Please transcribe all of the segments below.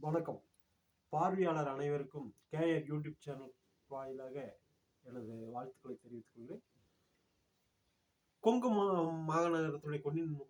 வணக்கம். பார்வையாளர் அனைவருக்கும் கேஆர் யூடியூப் சேனல் வாயிலாக எனது வாழ்த்துக்களை தெரிவித்துக் கொள்கிறேன். கொங்கு மாநகரத்துடைய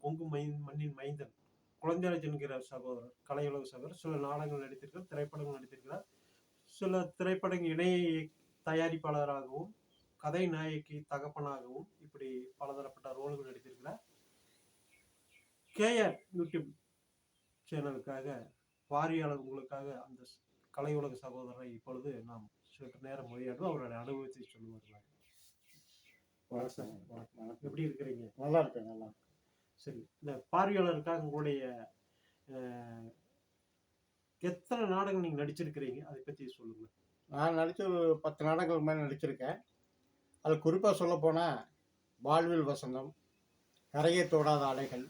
கொங்கு மண்ணின் மைந்தன் குழந்தைராஜ் என்கிற சகோதரர், கலையுலக சகோதரர் சில நாடகங்கள் நடித்திருக்கிறார், திரைப்படங்கள் நடித்திருக்கிறார். சில திரைப்படங்கள் இணை தயாரிப்பாளராகவும் கதை நாயகி தகப்பனாகவும் இப்படி பலதரப்பட்ட ரோல்கள் நடித்திருக்கிறார். கேஆர் யூடியூப் சேனலுக்காக பார்வையாளர் உங்களுக்காக அந்த கலை உலக சகோதரரை இப்பொழுது நாம் சற்று நேரம் உரையாடுவோம். அவருடைய அனுபவத்தை சொல்லுவார்கள். எப்படி இருக்கிறீங்க? நல்லா இருக்கேன். நல்லா இருக்கு. சரி, இந்த பார்வையாளருக்காக உங்களுடைய எத்தனை நாடகம் நீங்க நடிச்சிருக்கிறீங்க, அதை பத்தி சொல்லுங்க. நான் நடிச்ச ஒரு 10 நாடகங்கள் மேலே நடிச்சிருக்கேன். அது குறிப்பாக சொல்ல போனால் வாழ்வில் வசந்தம், கரையை தோடாத அலைகள்,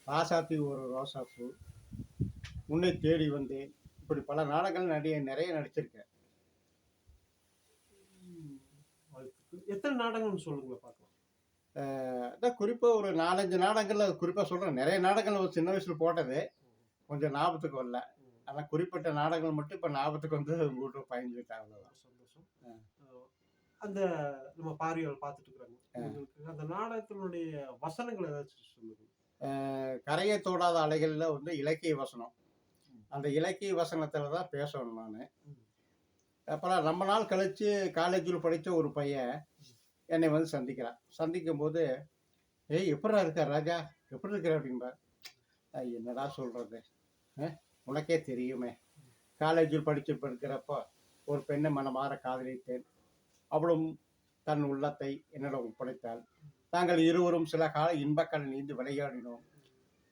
ராசாத்தி ஒரு ரோசாப்பூ, உன்னை தேடி வந்தேன், இப்படி பல நாடகங்கள் நிறைய நடிச்சிருக்கேன். எத்தனை நாடகம்னு சொல்லுங்க பார்க்கலாம். அதான் குறிப்பாக ஒரு 4-5 நாடகங்கள் குறிப்பாக சொல்கிறேன். நிறைய நாடகங்கள் சின்ன வயசில் போட்டது கொஞ்சம் ஞாபகத்துக்கு வரல. ஆனால் குறிப்பிட்ட நாடகங்கள் மட்டும் இப்போ ஞாபகத்துக்கு வந்து உங்கள்கிட்ட பயந்துக்கிட்டு அவ்வளோதான். சந்தோஷம். அந்த நம்ம பார்வையாளர் பார்த்துட்டு இருக்கிறாங்க, அந்த நாடகத்தினுடைய வசனங்கள் ஏதாச்சும் சொல்லுங்க. கரையை தோடாத அலைகளில் வந்து இலக்கிய வசனம். அந்த இலக்கிய வசனத்தில் தான் பேசணும் நான். அப்புறம் ரொம்ப நாள் கழித்து காலேஜில் படித்த ஒரு பையன் என்னை வந்து சந்திக்கிறான். சந்திக்கும் போது, ஏய் எப்படா இருக்க ராஜா, எப்படி இருக்கிற அப்படின்பா. என்னடா சொல்கிறது, உனக்கே தெரியுமே, காலேஜில் படிக்கிறப்போ ஒரு பெண்ணை மனமாற காதலித்தேன். அவளும் தன் உள்ளத்தை என்னிடம் ஒப்படைத்தாள். நாங்கள் இருவரும் சில கால இன்பக்கடல் நீந்து விளையாடினோம்.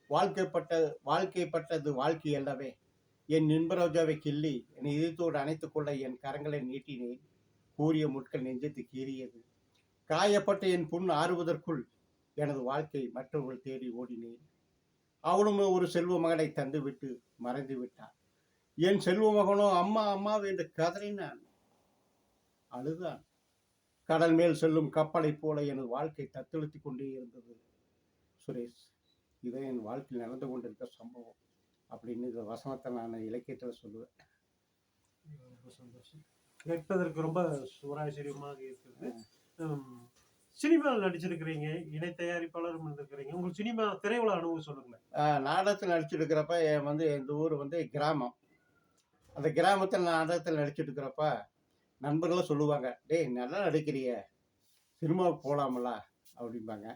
வாழ்க்கைப்பட்டது வாழ்க்கை அல்லவே. என் இன்பரோஜாவை கிள்ளி என் இதயத்தோடு அணைத்துக் கொள்ள என் கரங்களை நீட்டினேன். கூறிய முட்கள் நெஞ்சத்து கீறியது. காயப்பட்ட என் புண் ஆறுவதற்குள் எனது வாழ்க்கை மற்றவர்கள் தேடி ஓடினேன். அவளும் ஒரு செல்வ மகனை தந்துவிட்டு மறைந்து விட்டான். என் செல்வ மகனோ அம்மா அம்மா என்று கதறினான், அழுதான். கடல் மேல் செல்லும் கப்பலை போல எனது வாழ்க்கை தத்தெழுத்தி கொண்டே இருந்தது. சுரேஷ், இதை என் வாழ்க்கையில் நடந்து கொண்டிருக்க சம்பவம் அப்படின்னு இந்த வசனத்தை நான் இலக்கியத்தில் சொல்லுவேன். ரொம்ப சந்தோஷம். கேட்பதற்கு ரொம்ப சுவாரஸ்யமாக இருக்கிறது. சினிமாவில் நடிச்சிருக்கிறீங்க, இணை தயாரிப்பாளரும் இருக்கிறீங்க. உங்களுக்கு சினிமா திரையுலக அனுபவம் சொல்லுங்களேன். நாடகத்தில் நடிச்சிருக்கிறப்ப வந்து எந்த ஊர் வந்து கிராமம். அந்த கிராமத்தில் நாடகத்தில் நடிச்சிட்டு இருக்கிறப்ப நண்பர்களும் சொல்லுவாங்க, டேய் நல்லா நடிக்கிறிய, சினிமாவுக்கு போகலாமல அப்படிம்பாங்க.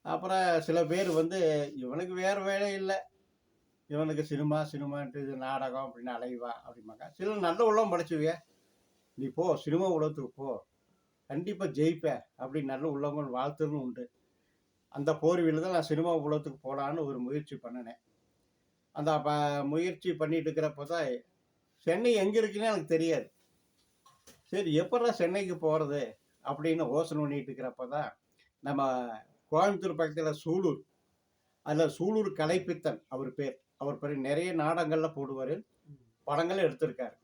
அப்புறம் சில பேர் வந்து இவனுக்கு வேறு வேலை இல்லை, இவனுக்கு சினிமான்ட்டு இது நாடகம் அப்படின்னு அலைவா அப்படிம்பாங்க. சில நல்ல உள்ளம் படைச்சுவிய, நீ போ சினிமா உலகத்துக்கு போ, கண்டிப்பாக ஜெயிப்ப அப்படின்னு நல்ல உள்ளவங்க வாழ்த்துன்னு உண்டு. அந்த போர்வியில் தான் நான் சினிமா உலகத்துக்கு போகலான்னு ஒரு முயற்சி பண்ணினேன். அந்த முயற்சி பண்ணிட்டு இருக்கிறப்ப தான் சென்னை எங்கே இருக்குன்னு எனக்கு தெரியாது. சரி எப்படா சென்னைக்கு போகிறது அப்படின்னு யோசனை பண்ணிட்டு இருக்கிறப்ப தான் நம்ம கோயம்புத்தூர் பக்கத்தில் சூலூர், அதில் சூலூர் கலைப்பித்தன் அவர் பேர் நிறைய நாடகங்களில் போடுவார், படங்களும் எடுத்திருக்காரு.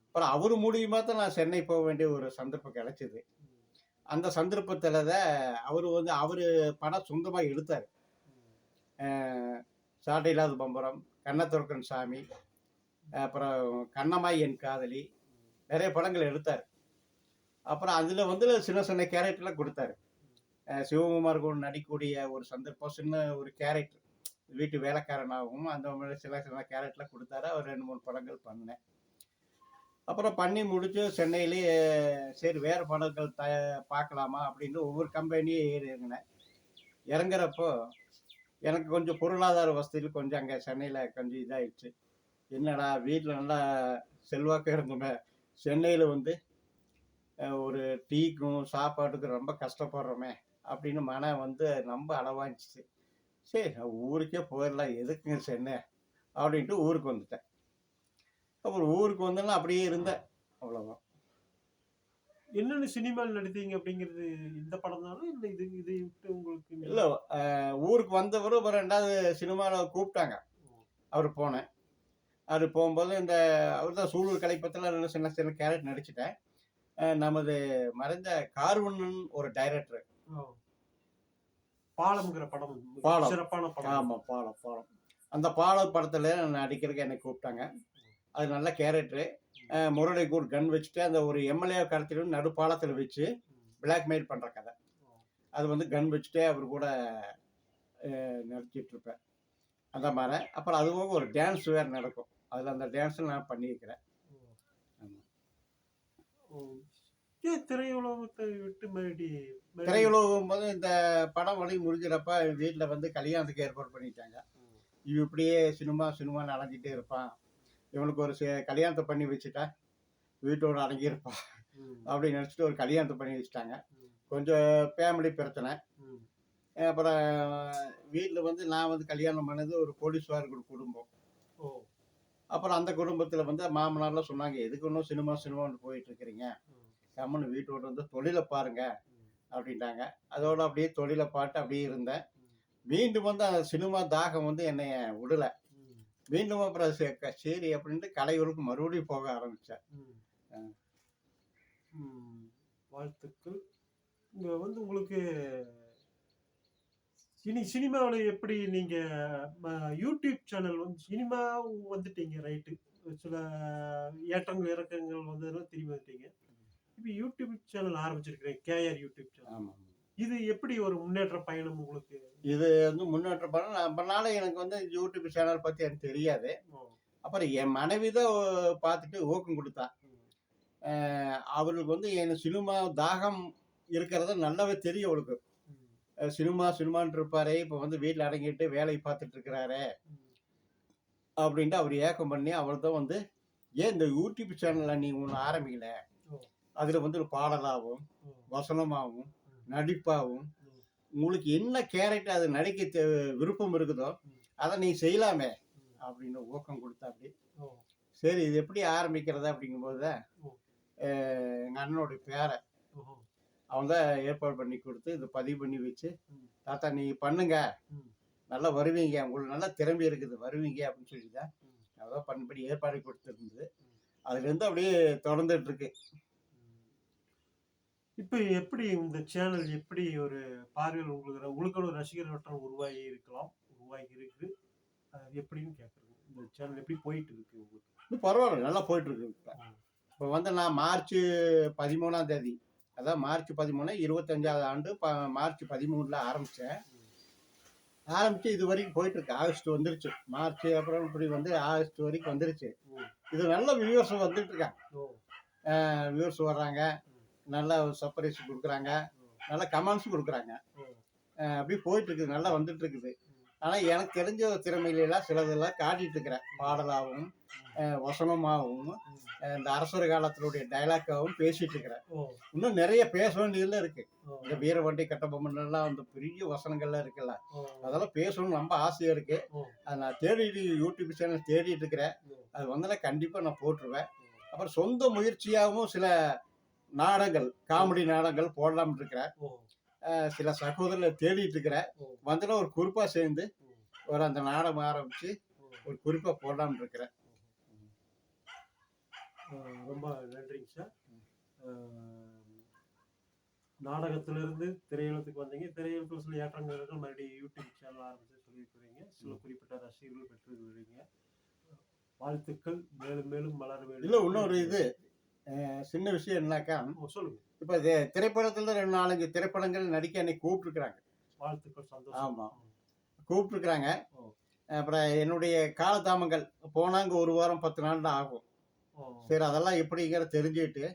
அப்புறம் அவர் மூலியமாக தான் நான் சென்னை போக வேண்டிய ஒரு சந்தர்ப்பம் கிடைச்சிது. அந்த சந்தர்ப்பத்தில் தான் அவர் படம் சொந்தமாக எடுத்தார். சாட்டை இல்லாத பம்பரம், கண்ணத்துறக்கன் சாமி, அப்புறம் கண்ணம்மாய் என் காதலி, நிறைய படங்கள் எடுத்தார். அப்புறம் அதில் வந்து சின்ன சின்ன கேரக்டர்லாம் கொடுத்தாரு. சிவகுமார் கூட நடிக்கக்கூடிய ஒரு சந்தர்ப்பம், சின்ன ஒரு கேரக்டர், வீட்டு வேலைக்காரனாகவும் அந்த மாதிரி சில சின்ன கேரக்டர்லாம் கொடுத்தாரு. அவர் 2-3 படங்கள் பண்ணேன். அப்புறம் பண்ணி முடிச்சு சென்னையிலேயே சரி வேறு படங்கள் பார்க்கலாமா அப்படின்னு ஒவ்வொரு கம்பெனியும் இறங்கினேன். இறங்குறப்போ எனக்கு கொஞ்சம் பொருளாதார வசதியில் கொஞ்சம் அங்கே சென்னையில் கொஞ்சம் இதாகிடுச்சு. என்னடா வீட்டில் நல்லா செல்வாக்கு இருந்தோமே, சென்னையில் வந்து ஒரு டீக்கும் சாப்பாட்டுக்கும் ரொம்ப கஷ்டப்படுறோமே அப்படின்னு மனம் வந்து ரொம்ப அளவாஞ்சிச்சு. சரி ஊருக்கே போயிடலாம், எதுக்குங்க சென்னை அப்படின்ட்டு ஊருக்கு வந்துட்டேன். அப்புறம் ஊருக்கு வந்தோன்னா அப்படியே இருந்தேன், அவ்வளோதான். என்னென்ன சினிமாவில் நடித்தீங்க அப்படிங்கிறது இந்த படம் தானே இல்லை இதை விட்டு உங்களுக்கு? இல்லை, ஊருக்கு வந்தவரும் ஒரு 2வது சினிமாவில் கூப்பிட்டாங்க, அவர் போனேன். அது போகும்போது அவர் தான் சூலூர் கலைப்பத்தில் சின்ன சின்ன கேரக்டர் நடிச்சிட்டேன். நமது மறைந்த கார்வண்ணன் ஒரு டைரக்டர், பாலம்ங்கிற படம் பாலம். சிறப்பான படம். ஆமா, பாலம், பாலம். அந்த பாலம் படத்துல நடிக்கிறதுக்கு என்னை கூப்பிட்டாங்க. அது நல்ல கேரக்டரு. முரளி கூட கன் வச்சுட்டு அந்த ஒரு எம்எல்ஏ கடத்திட்டு வந்து நடு பாலத்துல வச்சு பிளாக்மெயில் பண்ற கதை. அது வந்து கன் வச்சுட்டே அவர் கூட நடிச்சிட்டு இருப்பேன். அந்த மாதிரி. அப்புறம் அது போக ஒரு டான்ஸ் வேறு நடக்கும். அதில் அந்த டான்ஸில் நான் பண்ணியிருக்கிறேன். ஏன் திரையுலகத்தை விட்டு மறுபடி திரையுலகம் போது இந்த படம் வழி முடிஞ்சிடப்ப வீட்டில் வந்து கல்யாணத்துக்கு ஏற்பாடு பண்ணிட்டாங்க. இவன் இப்படியே சினிமான்னு அலைஞ்சிட்டே இருப்பான், இவனுக்கு ஒரு கல்யாணத்தை பண்ணி வச்சுட்டா வீட்டோடு அடங்கியிருப்பான் அப்படின்னு நினச்சிட்டு ஒரு கல்யாணத்தை பண்ணி வச்சுட்டாங்க. கொஞ்சம் ஃபேமிலி பிரச்சனை. அப்புறம் வீட்டில் வந்து நான் வந்து கல்யாணம் பண்ணது ஒரு கோடீஸ்வரர் குடும்பம். அப்புறம் அந்த குடும்பத்தில் வந்து மாமனார்லாம் சொன்னாங்க, எதுக்கு இன்னும் சினிமான்னு போயிட்டு இருக்கிறீங்க, கம்முன்னு வீட்டோட வந்து தொழிலை பாருங்க அப்படின்ட்டாங்க. அதோட அப்படியே தொழிலை பார்த்து அப்படியே இருந்தேன். மீண்டும் வந்து அந்த சினிமா தாகம் வந்து என்னை விடலை. மீண்டும் அப்புறம் சரி அப்படின்ட்டு கலைகளுக்கு மறுபடியும் போக ஆரம்பித்தேன். வாழ்த்துக்கள். இங்கே வந்து உங்களுக்கு சினிமாவில் எப்படி நீங்கள் யூடியூப் சேனல் வந்து சினிமா வந்துட்டீங்க, ரைட்டு, சில ஏற்றங்கள் இறக்கங்கள் வந்ததெல்லாம் திரும்பி வந்துட்டீங்க. இப்போ யூடியூப் சேனல் ஆரம்பிச்சிருக்கிறேன், கேஆர் யூடியூப் சேனல். ஆமாம். இது எப்படி ஒரு முன்னேற்ற பயணம் உங்களுக்கு? இது வந்து முன்னேற்ற பயணம். நம்மளால எனக்கு வந்து யூடியூப் சேனல் பற்றி எனக்கு தெரியாது. அப்புறம் என் மனைவி தான் பார்த்துட்டு ஊக்கம் கொடுத்தா. அவர்களுக்கு வந்து என் சினிமா தாகம் இருக்கிறத நல்லாவே தெரியும் அவளுக்கு. சினிமான்னு இருப்பாரு, இப்போ வந்து வீட்டில் அடங்கிட்டு வேலையை பார்த்துட்டு இருக்கிறாரு அப்படின்ட்டு அவர் ஏக்கம் பண்ணி அவள் தான் வந்து, ஏன் இந்த யூடியூப் சேனலில் நீ ஒன்று ஆரம்பிக்கல, அதில் வந்து ஒரு பாடலாகவும் வசனமாகவும் நடிப்பாகவும் உங்களுக்கு என்ன கேரக்டர் அது நடிக்க விருப்பம் இருக்குதோ அதை நீ செய்யலாமே அப்படின்னு ஊக்கம் கொடுத்தா. அப்படி சரி இது எப்படி ஆரம்பிக்கிறதா அப்படிங்கும்போது தான் எங்கள் அண்ணனுடைய பேரை அவன் தான் ஏற்பாடு பண்ணி கொடுத்து இதை பதிவு பண்ணி வச்சு, தாத்தா நீ பண்ணுங்க, நல்லா வருவீங்க, உங்களுக்கு நல்லா திறமை இருக்குது, வருவீங்க அப்படின்னு சொல்லி தான் அதான் பண்ணபடி ஏற்பாடு கொடுத்துருந்தது. அதுலேருந்து அப்படியே தொடர்ந்துட்டு இருக்கு. இப்போ எப்படி இந்த சேனல் எப்படி ஒரு பார்வையில் உங்களுக்கு ஒரு ரசிகர் வட்டம் உருவாகி இருக்கு, அது எப்படின்னு கேட்குறேன். இந்த சேனல் எப்படி போயிட்டு இருக்கு உங்களுக்கு? இது பரவாயில்ல, நல்லா போயிட்டு இருக்கு. இப்போ வந்து நான் மார்ச் 13ஆம் தேதி, அதான் மார்ச் 13 25வது ஆண்டு மார்ச் 13 ஆரம்பித்தேன். ஆரம்பித்து இது வரைக்கும் போயிட்டு இருக்கு. ஆகஸ்ட் வந்துருச்சு, மார்ச் அப்புறம் இப்படி வந்து ஆகஸ்ட் வரைக்கும் வந்துருச்சு. இது நல்ல வியூவர்ஸ் வந்துட்டு இருக்காங்க, வியூவர்ஸ் வர்றாங்க, நல்லா சர்ப்ரைஸ் கொடுக்குறாங்க, நல்லா கமெண்ட்ஸும் கொடுக்குறாங்க. அப்படியே போயிட்டு இருக்குது, நல்லா வந்துட்டு இருக்குது. ஆனால் எனக்கு தெரிஞ்ச திறமையிலாம் சிலதெல்லாம் காட்டிட்டு இருக்கிறேன், பாடலாகவும் வசனமாகவும் இந்த அரசர் காலத்தினுடைய டைலாக்காகவும் பேசிட்டு இருக்கிறேன். இன்னும் நிறைய பேச வேண்டியதெல்லாம் இருக்கு. இந்த வீரவண்டி கட்டபொம்மன்லாம் அந்த பெரிய வசனங்கள்லாம் இருக்குல்ல, அதெல்லாம் பேசணும்னு ரொம்ப ஆசையா இருக்கு. அதை நான் தேடிட்டு யூடியூப் சேனல் தேடிட்டு இருக்கிறேன். அது வந்தாலும் கண்டிப்பாக நான் போட்டுருவேன். அப்புறம் சொந்த முயற்சியாகவும் சில நாடகங்கள், காமெடி நாடகங்கள் போடலாம்னு இருக்கிறேன். சில சகோதரர்கள் தேடிட்டு இருக்கிறேன். வந்துட்டு ஒரு குறிப்பாக சேர்ந்து ஒரு அந்த நாடகம் ஆரம்பித்து ஒரு குறிப்பாக போடலாம்னு இருக்கிறேன். ரொம்ப நன்றிங்க சார். நாடகத்திலிருந்து திரையுலகத்துக்கு வந்தீங்க, திரையுலகத்தில் சில ஏற்றங்கள் மறுபடியும் யூடியூப் சேனல் ஆரம்பித்து சொல்லியிருக்கிறீங்க, சில குறிப்பிட்ட ரசிகர்கள் பெற்றுக்கிறீங்க. வாழ்த்துக்கள், மேலும் மேலும் வளர வேண்டும். இல்லை இன்னொரு இது சின்ன விஷயம் என்னன்னாக்கா, சொல்லுங்க. இப்போ திரைப்படத்தில் 2-4 திரைப்படங்கள் நடிக்க என்னை கூப்பிட்டுருக்குறாங்க. வாழ்த்துக்கள், சந்தோஷம். ஆமாம், கூப்பிட்டுருக்குறாங்க. அப்புறம் என்னுடைய காலதாமங்கள் போனாங்க, 1 வாரம் 10 நாள் தான் ஆகும். சரி அதெல்லாம் எப்படிங்கிற தெரிஞ்சுக்கிட்டு,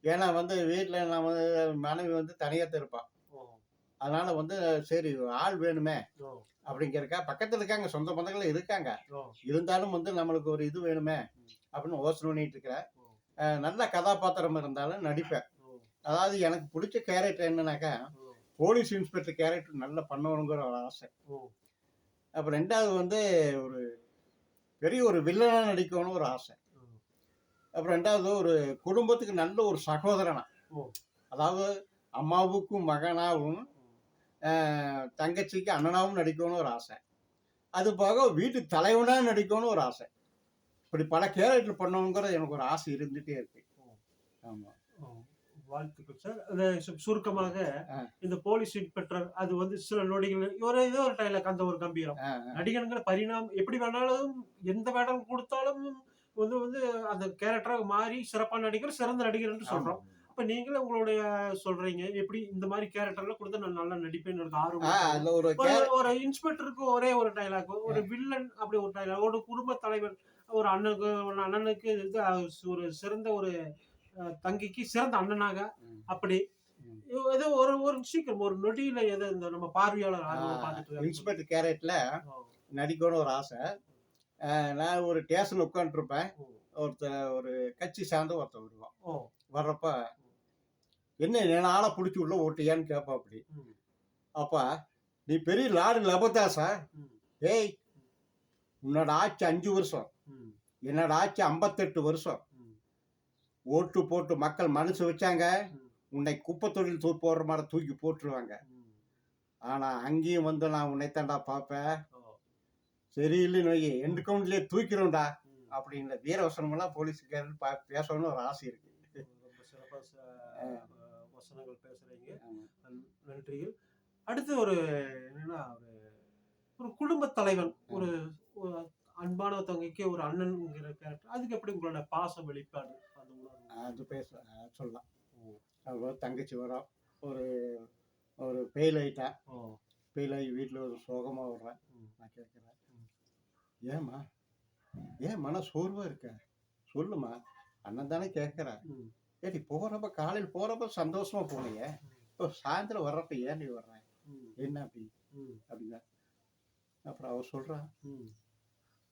ஏன்னா வந்து வீட்டில் நான் வந்து மனைவி வந்து தனியாக இருப்பான், அதனால வந்து சரி ஆள் வேணுமே அப்படிங்கிறக்கா பக்கத்தில் இருக்காங்க, சொந்த பந்தங்கள் இருக்காங்க, இருந்தாலும் வந்து நம்மளுக்கு ஒரு இது வேணுமே அப்படின்னு யோசனை பண்ணிட்டு இருக்கிறேன். நல்ல கதாபாத்திரம் இருந்தாலும் நடிப்பேன். அதாவது எனக்கு பிடிச்ச கேரக்டர் என்னன்னாக்கா, போலீஸ் இன்ஸ்பெக்டர் கேரக்டர் நல்லா பண்ணணுங்கிற ஒரு ஆசை. அப்புறம் 2வது வந்து ஒரு பெரிய ஒரு வில்லனாக நடிக்கணும்னு ஒரு ஆசை. அப்புறம் 2வது ஒரு குடும்பத்துக்கு நல்ல ஒரு சகோதரனா, அதாவது அம்மாவுக்கும் மகனாகவும் தங்கச்சிக்கு அண்ணனாகவும் நடிக்கணும்னு ஒரு ஆசை. அது போக வீட்டு தலைவனாக நடிக்கணும்னு ஒரு ஆசை. இப்படி பல கேரக்டர் பண்ணணுங்கிறது எனக்கு ஒரு ஆசை இருந்துகிட்டே இருக்கு. ஆமாம். வாழ்த்துக்கள் சார். அது சுருக்கமாக ஆ, இந்த போலீஸ் இன்ஸ்பெக்டர் அது வந்து சில நொடிகள் ஏதோ ஒரு டைலாக் அந்த ஒரு கம்பீரம். ஆ, நடிகனுங்கிற பரிணாமம் எப்படி வேணாலும் எந்த வேடம் குடுத்தாலும் வந்து வந்து அந்த கேரக்டரா மாறி சிறப்பான நடிகர், சிறந்த நடிகர் என்று ஆமா. சொல்றோம். அப்ப நீங்களும் உங்களுடைய சொல்றீங்க. எப்படி இந்த மாரி கேரக்டர்லாம் குடுத்தா நான் நல்லா நடிப்பேன்னு எனக்கு ஆர்வம் இருக்கிறது. அதுல ஒரு ஒரு ஒரு இன்ஸ்பெக்டருக்கு ஒரே ஒரு டயலாக், ஒரு வில்லன் அப்படி ஒரு டயலாக், ஒரு குடும்ப தலைவன், ஒரு அண்ணனுக்கு இது ஒரு சிறந்த ஒரு தங்கைக்கு சிறந்த அண்ணனாக ம், அப்படி ம். ஏதோ ஒரு ஒரு சீக்கிரம் ஒரு நொடியில ஏதோ இந்த நம்ம பார்வையாளர் ஆர்வமா பார்த்துட்டு இருக்காருன்னு சொல்லுங்க. இன்ஸ்பெக்டர் கேரட்ல ஓ, நடிக்கணும்னு ஒரு ஆசை. நான் ஒரு ஸ்டேஷன்ல உட்காந்துருப்பேன். ஓ, ஒரு கட்சி சார்ந்த ஒருத்தன் வருவான். ஓ, வர்றப்ப, "என்ன என்ன ஆள புடிச்சு உள்ள ஓட்டியான்னு?" கேட்பாப்படி. ம், அப்ப, "நீ பெரிய லார்டு லபதாஸா? ம், ஏய், உன்னோட ஆட்சி 5 வருஷம். ம், என்னோட ஆட்சி 58 வருஷம். ம், ஓட்டு போட்டு மக்கள் மனசு வச்சாங்க. ம், உன்னை குப்பை தொழில் போடுற மாரி தூக்கி போட்டுருவாங்க. ம். ஆனா அங்கேயும் வந்து நான் உன்னைத்தான்டா பார்ப்பேன். ஓ, சரியில்லைன்னு வையி, எண்டு கவுண்ட்லயே தூக்கிருவேன்டா." ம். அப்படின்ற வீரவசனமெல்லாம் போலீஸ்காரன் பேசணும்னு ஒரு ஆசை இருக்கு. ரொம்ப சிறப்பா வசனங்கள் பேசுறீங்க. ஆமா. நன்றிகள். அடுத்து ஒரு என்னன்னா ஒரு ஒரு குடும்ப தலைவன், ஒரு ஒரு அன்பான தங்கைக்கு ஒரு அண்ணன்ங்கிற கேரக்டர். அதுக்கு எப்படி உங்களோட பாச வெளிப்பாடு அந்த உணர்வு? அது சொல்லலாம். ஓ, அவ தங்கச்சி வரும். ஒரு ஒரு ஃபெயில் ஆயிட்டா. ஓ, ஃபெயில் ஆகி வீட்ல ஒரு சோகமா வர்றேன். ம், நான் கேட்கிறேன், ம், "ஏம்மா? ஏன் மன சோர்வா இருக்க? சொல்லும்மா." அண்ணன் தானே கேட்கிறேன். ம், "ஏடி காலையில போறப்ப சந்தோஷமா போனியே. இப்போ சாயந்தரம் வர்றப்ப ஏன்டி வர்ற? ம், என்ன அப்படி?" ம், அப்படின்னா. அப்புறம் அவ சொல்றா, ம்,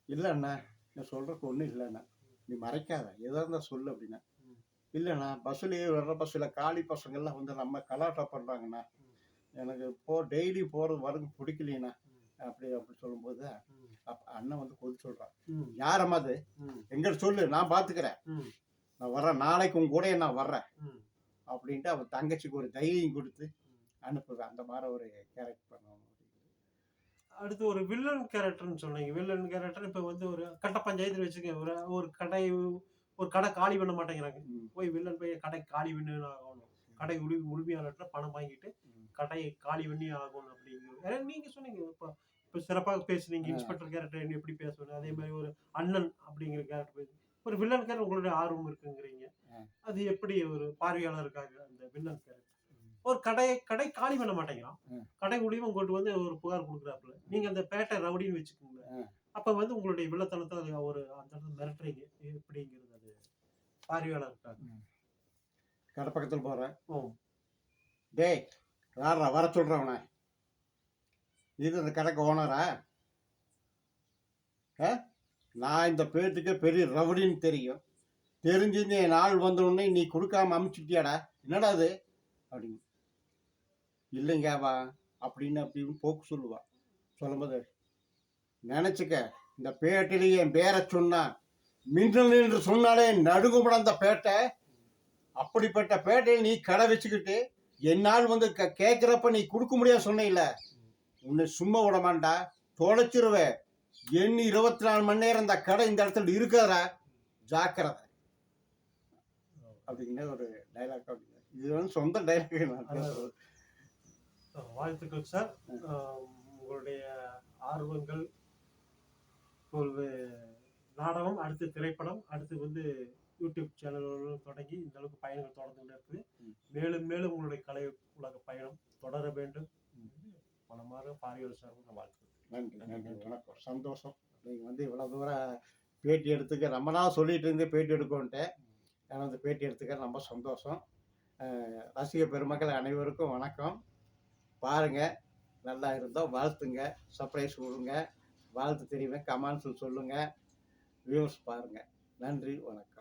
"இல்ல அண்ணா, நான் சொல்றதுக்கு ஒண்ணும் இல்ல அண்ணா. நீ மறைக்காத. எதா இருந்தா சொல்லு." அப்படின்னா. ம், "இல்லண்ணா, பஸ்ஸுலயே வர்றப்ப சில காலி பசங்கள்லாம் வந்து நம்ம கலாட்டா பண்றாங்கண்ணா. ம், எனக்கு டெய்லி போறது வரது பிடிக்கலையேண்ணா." ம், அப்படி சொல்லும்போது, ம், அப்ப அண்ணன் வந்து கொதிச்சு சொல்றான். ம், "யாரம்மா அது? ம், எங்கிட்ட சொல்லு, நான் பார்த்துக்கிறேன். ம், நான் வர்றேன். நாளைக்கு உன் கூடயே நான் வர்றேன்." ம், அப்படின்ட்டு அவன் தங்கச்சிக்கு ஒரு தைரியம் கொடுத்து ம். அனுப்புவேன். அந்த மாதிரி ஒரு கேரக்டர் பண்ணுவோம். அடுத்து ஒரு வில்லன் கேரக்டர்ன்னு சொன்னீங்க. வில்லன் கேரக்டர் இப்ப வந்து ஒரு கட்ட பஞ்சாயத்துல வச்சுக்கங்க. ஒரு ஒரு கடை காலி பண்ண மாட்டேங்கிறாங்க. ம், போய் வில்லன் போய் கடை காலி பண்ணி ஆகணும். கடை உரிமையாளர்ட்ட பணம் வாங்கிட்டு ம். கடையை காலி பண்ணி ஆகணும் அப்படிங்கிறது. ஏன்னா நீங்க சொன்னீங்க. இப்ப இப்ப சிறப்பா பேசுனீங்க. ஆ, இன்ஸ்பெக்டர் கேரக்டர் எப்படி பேசணும். அதே மாரி ஒரு அண்ணன் அப்படிங்கிற கேரக்டர் ஒரு வில்லன் கேரக்டர் உங்களுடைய ஆர்வம் இருக்குங்கிறீங்க. ஆ, அது எப்படி ஒரு பார்வையாளருக்காக அந்த வில்லன் கேரக்டர்? ம், ஒரு கடை காலி பண்ண மாட்டேங்கிறான். ம், கடை உரிமம் கொண்டு வந்து ஒரு புகார் குடுக்குறாப்புல. நீங்க அந்த பேட்டை ரவுடின்னு வச்சுக்கோங்களேன். ஆ. அப்ப வந்து உங்களுடைய வில்லத்தனத்த அது ஒரு அந்த இடத்துல மிரட்டுறீங்க. எப்படிங்கிறது அது பார்வையாளருக்காக. ம். கடை பக்கத்துல போறேன். ஓ! "டேய், யார்றா வர சொல்றேன் அவனை? இது அந்த கடைக்கு ஓனரா? ஆ? நான் இந்த பேட்டுக்கே பெரிய ரவுடின்னு தெரியும். தெரிஞ்சு என் ஆள் வந்தோடனே நீ கொடுக்காம அமுச்சுட்டியாடா? என்னடா அது?" அப்படின்னு. "இல்லைங்க அவா." அப்படின்னு போக்கு சொல்லுவா. சொல்லும்போது, "நினைச்சுக்க, இந்த பேட்டிலேயே என் பேரை சொன்னா மின்னல் என்று சொன்னாலே நடுங்கும்டா அந்த பேட்டை. அப்படிப்பட்ட பேட்டையில் நீ கடை வச்சுக்கிட்டு என்னால் வந்து கேட்கிறப்ப நீ கொடுக்க முடியாது சொன்ன. உன்னை சும்மா விட மாட்டா, தொலைச்சிருவேன். எண்ணி 24 மணி நேரம் இந்த கடை இந்த இடத்துல இருக்காதா, ஜாக்கிரதை." அப்படிங்கிற ஒரு டைலாக். அப்படிங்க, இது வந்து சொந்த டைலாக் நான் பேசுறது. வாழ்த்துக்கள் சார். அ உங்களுடைய ஆர்வங்கள் ஒரு நாடகம், அடுத்து திரைப்படம், அடுத்து வந்து யூடியூப் சேனல்களும் தொடங்கி இந்த அளவுக்கு பயணங்கள் தொடர்ந்து கொண்டே இருக்குது. ம். மேலும் மேலும் உங்களுடைய கலை உலக பயணம் தொடர வேண்டும். ம். மனமார பார்வையாளர் சார்பாக வாழ்த்துக்கள். நன்றி, நன்றி, வணக்கம். சந்தோஷம். நீங்க வந்து இவ்வளவு தூரம் பேட்டி எடுத்துக்க ரொம்ப நாள் சொல்லிட்டு இருந்தே பேட்டி எடுக்கோன்ட்டு. நான் வந்து பேட்டி எடுத்துக்க ரொம்ப சந்தோஷம். ரசிக பெருமக்கள் அனைவருக்கும் வணக்கம். பாருங்க, நல்லா இருந்தா வாழ்த்துங்க, சர்ப்ரைஸ் கொடுங்க, வாழ்த்து தெரியுங்க, கமெண்ட்ஸ் சொல்லுங்க, வியூஸ் பாருங்க. நன்றி, வணக்கம்.